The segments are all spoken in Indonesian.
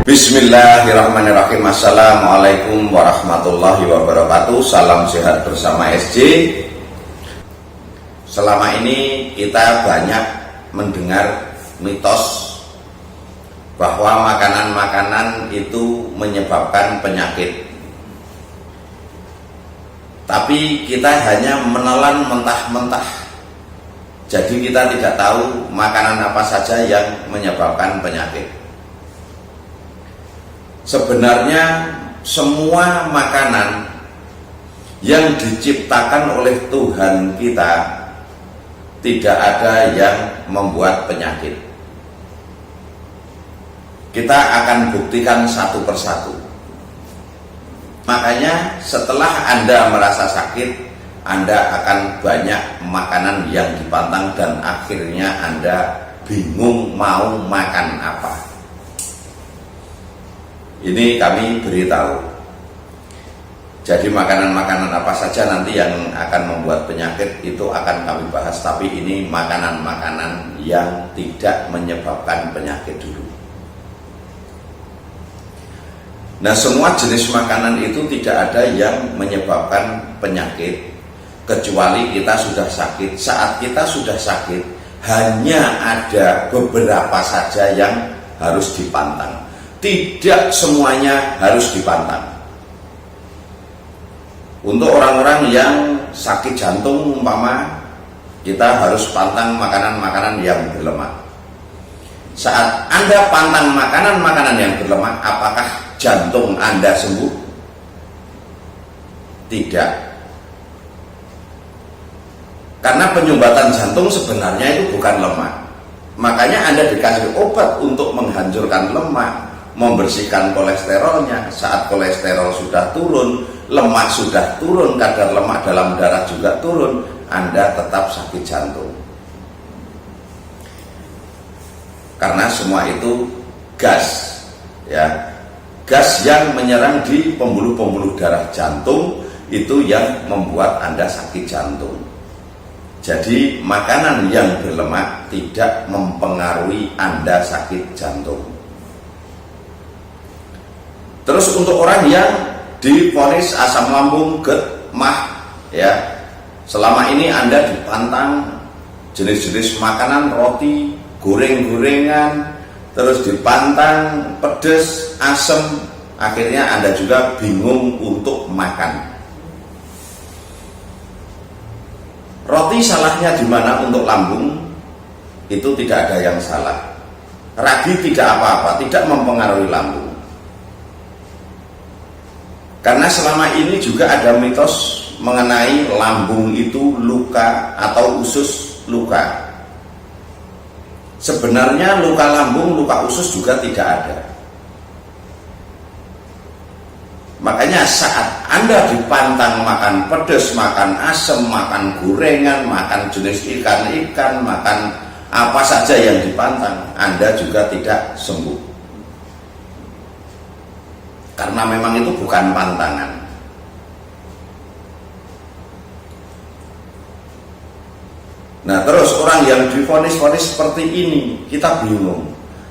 Bismillahirrahmanirrahim. Assalamualaikum warahmatullahi wabarakatuh. Salam sehat bersama SJ. Selama ini kita banyak mendengar mitos bahwa makanan-makanan itu menyebabkan penyakit. Tapi kita hanya menelan mentah-mentah. Jadi kita tidak tahu makanan apa saja yang menyebabkan penyakit. Sebenarnya semua makanan yang diciptakan oleh Tuhan kita tidak ada yang membuat penyakit. Kita akan buktikan satu persatu. Makanya setelah Anda merasa sakit, Anda akan banyak makanan yang dipantang dan akhirnya Anda bingung mau makan apa. Ini kami beritahu. Jadi makanan-makanan apa saja nanti yang akan membuat penyakit itu akan kami bahas. Tapi ini makanan-makanan yang tidak menyebabkan penyakit dulu. Nah, semua jenis makanan itu tidak ada yang menyebabkan penyakit kecuali kita sudah sakit. Saat kita sudah sakit, hanya ada beberapa saja yang harus dipantang. Tidak semuanya harus dipantang. Untuk orang-orang yang sakit jantung umpama, kita harus pantang makanan-makanan yang berlemak. Saat Anda pantang makanan-makanan yang berlemak, apakah jantung Anda sembuh? Tidak. Karena penyumbatan jantung sebenarnya itu bukan lemak. Makanya Anda dikasih obat untuk menghancurkan lemak, membersihkan kolesterolnya. Saat kolesterol sudah turun, lemak sudah turun, kadar lemak dalam darah juga turun, Anda tetap sakit jantung. Karena semua itu gas, ya, gas yang menyerang di pembuluh-pembuluh darah jantung itu yang membuat Anda sakit jantung. Jadi makanan yang berlemak tidak mempengaruhi Anda sakit jantung. Terus untuk orang yang divonis asam lambung, GERD, MAH, ya, selama ini Anda dipantang jenis-jenis makanan, roti, goreng-gorengan, terus dipantang pedas, asam, akhirnya Anda juga bingung untuk makan. Roti salahnya di mana untuk lambung? Itu tidak ada yang salah. Ragi tidak apa-apa, tidak mempengaruhi lambung. Karena selama ini juga ada mitos mengenai lambung itu luka atau usus luka. Sebenarnya luka lambung, luka usus juga tidak ada. Makanya saat Anda dipantang makan pedas, makan asam, makan gorengan, makan jenis ikan-ikan, makan apa saja yang dipantang, Anda juga tidak sembuh. Karena memang itu bukan pantangan. Nah, terus orang yang divonis-vonis seperti ini, kita bingung.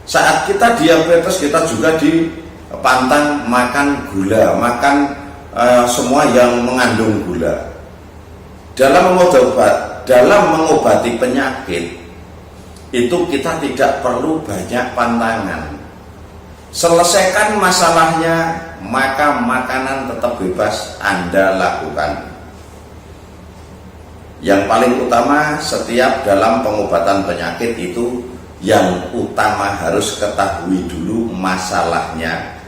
Saat kita diabetes, kita juga dipantang makan gula, makan semua yang mengandung gula. Dalam mengobati penyakit itu kita tidak perlu banyak pantangan. Selesaikan masalahnya, maka makanan tetap bebas Anda lakukan. Yang paling utama setiap dalam pengobatan penyakit itu yang utama harus ketahui dulu masalahnya,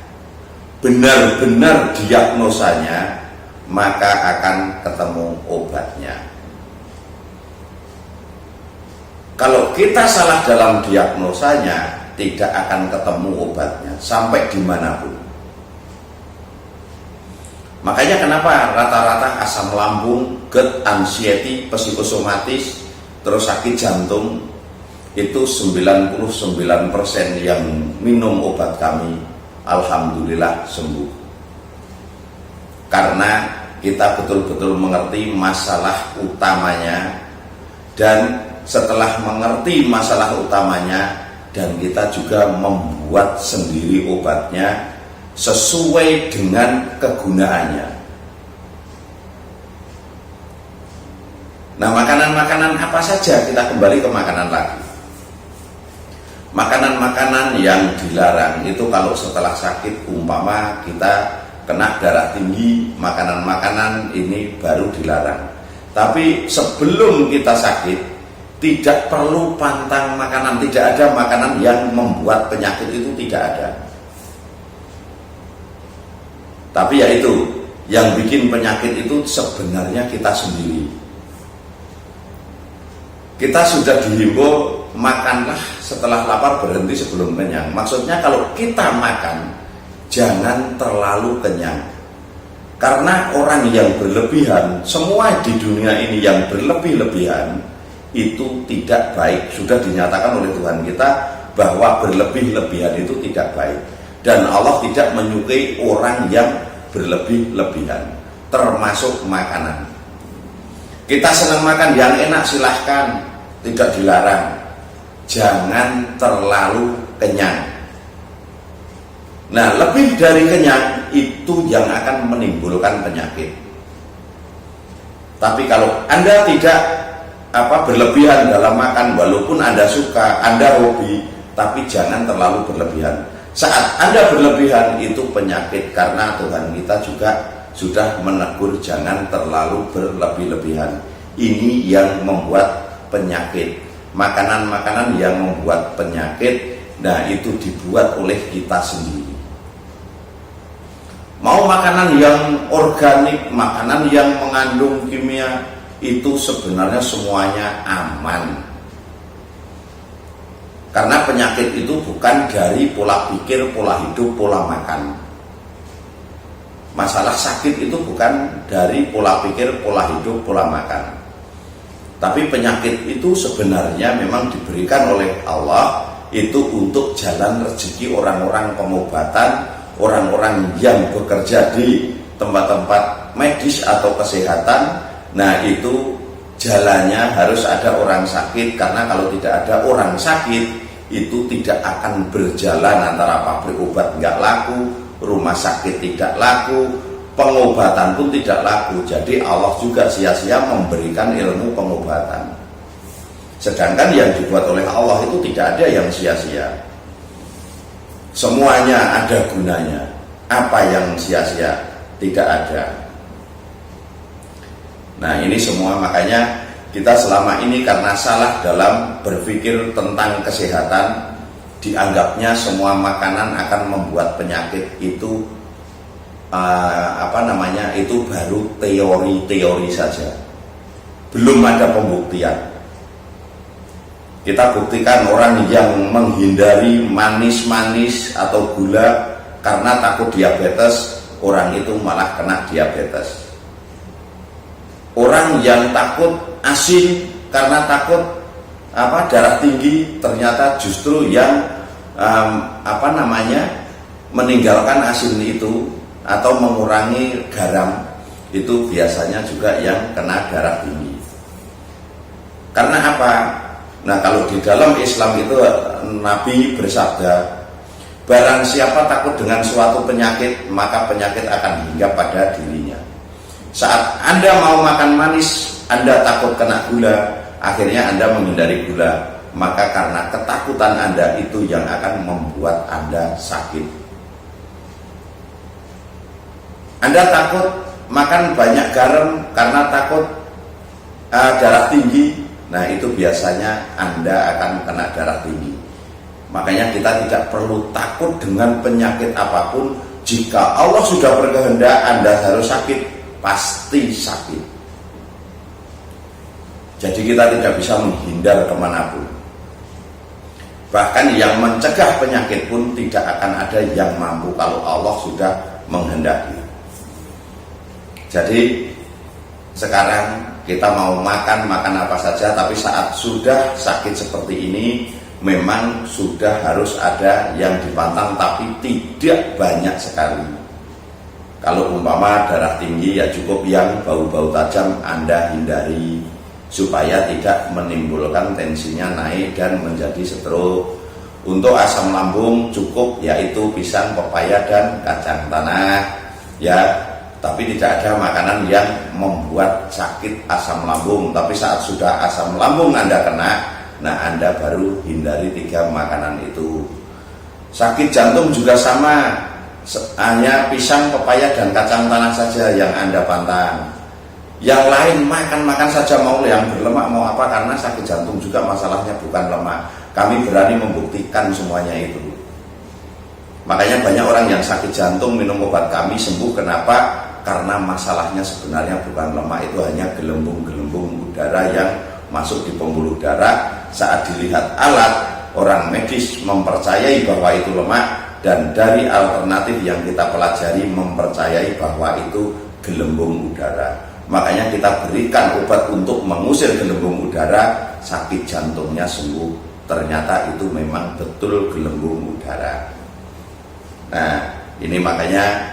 benar-benar diagnosanya, maka akan ketemu obatnya. Kalau kita salah dalam diagnosanya, tidak akan ketemu obatnya sampai dimanapun. Makanya kenapa rata-rata asam lambung, GERD, anxiety, psikosomatis, terus sakit jantung itu 99% yang minum obat kami alhamdulillah sembuh. Karena kita betul-betul mengerti masalah utamanya, dan setelah mengerti masalah utamanya dan kita juga membuat sendiri obatnya sesuai dengan kegunaannya. Nah, makanan-makanan apa saja, kita kembali ke makanan lagi. Makanan-makanan yang dilarang itu kalau setelah sakit, umpama kita kena darah tinggi, makanan-makanan ini baru dilarang. Tapi sebelum kita sakit, tidak perlu pantang makanan, tidak ada makanan yang membuat penyakit, itu tidak ada. Tapi yaitu, yang bikin penyakit itu sebenarnya kita sendiri. Kita sudah dihimbau makanlah setelah lapar, berhenti sebelum kenyang. Maksudnya kalau kita makan, jangan terlalu kenyang. Karena orang yang berlebihan, semua di dunia ini yang berlebih-lebihan itu tidak baik. Sudah dinyatakan oleh Tuhan kita bahwa berlebih-lebihan itu tidak baik. Dan Allah tidak menyukai orang yang berlebih-lebihan, termasuk makanan. Kita senang makan yang enak, silahkan, tidak dilarang. Jangan terlalu kenyang. Nah, lebih dari kenyang itu yang akan menimbulkan penyakit. Tapi kalau Anda tidak berlebihan dalam makan, walaupun Anda suka, Anda hobi, tapi jangan terlalu berlebihan. Saat Anda berlebihan itu penyakit, karena Tuhan kita juga sudah menegur jangan terlalu berlebih-lebihan. Ini yang membuat penyakit. Makanan-makanan yang membuat penyakit, nah itu dibuat oleh kita sendiri. Mau makanan yang organik, makanan yang mengandung kimia, itu sebenarnya semuanya aman. Karena penyakit itu bukan dari pola pikir, pola hidup, pola makan. Masalah sakit itu bukan dari pola pikir, pola hidup, pola makan. Tapi penyakit itu sebenarnya memang diberikan oleh Allah itu untuk jalan rezeki orang-orang pengobatan, orang-orang yang bekerja di tempat-tempat medis atau kesehatan. Nah, itu jalannya harus ada orang sakit, karena kalau tidak ada orang sakit itu tidak akan berjalan. Antara pabrik obat nggak laku, rumah sakit tidak laku, pengobatan pun tidak laku. Jadi Allah juga sia-sia memberikan ilmu pengobatan. Sedangkan yang dibuat oleh Allah itu tidak ada yang sia-sia. Semuanya ada gunanya. Apa yang sia-sia? Tidak ada. Nah, ini semua makanya kita selama ini karena salah dalam berpikir tentang kesehatan, dianggapnya semua makanan akan membuat penyakit. Itu itu baru teori-teori saja, belum ada pembuktian. Kita buktikan orang yang menghindari manis-manis atau gula karena takut diabetes, orang itu malah kena diabetes. Orang yang takut asin karena takut darah tinggi, ternyata justru yang meninggalkan asin itu atau mengurangi garam, itu biasanya juga yang kena darah tinggi. Karena apa? Nah, kalau di dalam Islam itu Nabi bersabda, barang siapa takut dengan suatu penyakit, maka penyakit akan hinggap pada dirinya. Saat Anda mau makan manis, Anda takut kena gula, akhirnya Anda menghindari gula, maka karena ketakutan Anda itu yang akan membuat Anda sakit. Anda takut makan banyak garam karena takut darah tinggi, nah itu biasanya Anda akan kena darah tinggi. Makanya kita tidak perlu takut dengan penyakit apapun. Jika Allah sudah berkehendak Anda harus sakit, pasti sakit. Jadi kita tidak bisa menghindar kemanapun. Bahkan yang mencegah penyakit pun tidak akan ada yang mampu kalau Allah sudah menghendaki. Jadi sekarang kita mau makan apa saja, tapi saat sudah sakit seperti ini memang sudah harus ada yang dipantang, tapi tidak banyak sekali. Kalau umpama darah tinggi, ya cukup yang bau-bau tajam Anda hindari supaya tidak menimbulkan tensinya naik dan menjadi stroke. Untuk asam lambung cukup yaitu pisang, pepaya, dan kacang tanah ya. Tapi tidak ada makanan yang membuat sakit asam lambung. Tapi saat sudah asam lambung Anda kena, nah Anda baru hindari 3 makanan itu. Sakit jantung juga sama, hanya pisang, pepaya, dan kacang tanah saja yang Anda pantang. Yang lain makan-makan saja, mau yang berlemak mau apa, karena sakit jantung juga masalahnya bukan lemak. Kami berani membuktikan semuanya itu. Makanya banyak orang yang sakit jantung minum obat kami sembuh. Kenapa? Karena masalahnya sebenarnya bukan lemak, itu hanya gelembung-gelembung udara yang masuk di pembuluh darah. Saat dilihat alat, orang medis mempercayai bahwa itu lemak, dan dari alternatif yang kita pelajari mempercayai bahwa itu gelembung udara. Makanya kita berikan obat untuk mengusir gelembung udara, sakit jantungnya sembuh. Ternyata itu memang betul gelembung udara. Nah, ini makanya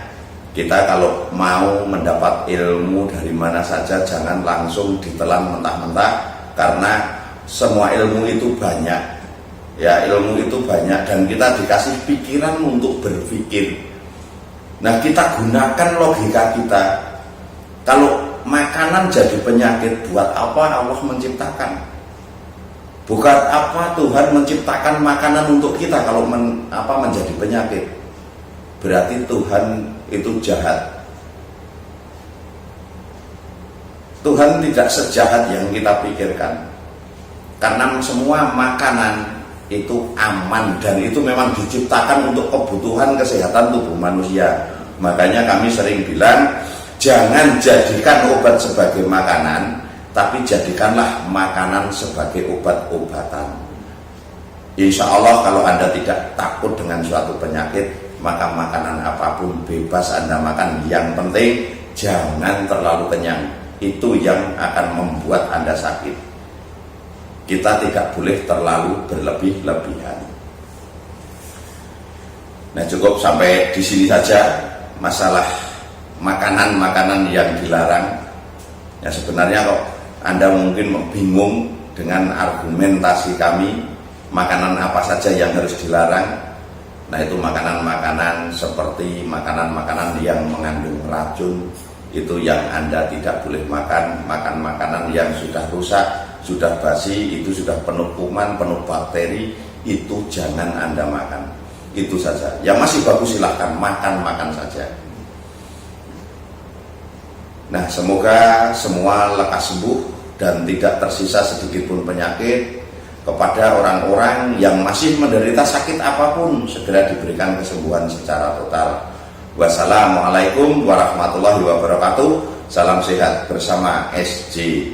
kita kalau mau mendapat ilmu dari mana saja jangan langsung ditelan mentah-mentah, karena semua ilmu itu banyak. Ya, ilmu itu banyak dan kita dikasih pikiran untuk berpikir. Nah, kita gunakan logika kita. Kalau makanan jadi penyakit, buat apa Allah menciptakan? Bukan apa Tuhan menciptakan makanan untuk kita kalau menjadi penyakit? Berarti Tuhan itu jahat. Tuhan tidak sejahat yang kita pikirkan. Karena semua makanan itu aman dan itu memang diciptakan untuk kebutuhan kesehatan tubuh manusia. Makanya kami sering bilang, jangan jadikan obat sebagai makanan, tapi jadikanlah makanan sebagai obat-obatan. Insya Allah kalau Anda tidak takut dengan suatu penyakit, maka makanan apapun bebas Anda makan. Yang penting jangan terlalu kenyang. Itu yang akan membuat Anda sakit. Kita tidak boleh terlalu berlebih-lebihan. Nah, cukup sampai di sini saja masalah makanan-makanan yang dilarang. Ya, sebenarnya kok Anda mungkin bingung dengan argumentasi kami, makanan apa saja yang harus dilarang. Nah, itu makanan-makanan seperti makanan-makanan yang mengandung racun, itu yang Anda tidak boleh makan. Makan makanan yang sudah rusak, sudah basi, itu sudah penuh kuman, penuh bakteri, itu jangan Anda makan. Itu saja. Yang masih bagus silahkan makan saja. Nah, semoga semua lekas sembuh dan tidak tersisa sedikit pun penyakit. Kepada orang-orang yang masih menderita sakit apapun, segera diberikan kesembuhan secara total. Wassalamualaikum warahmatullahi wabarakatuh. Salam sehat bersama SJ.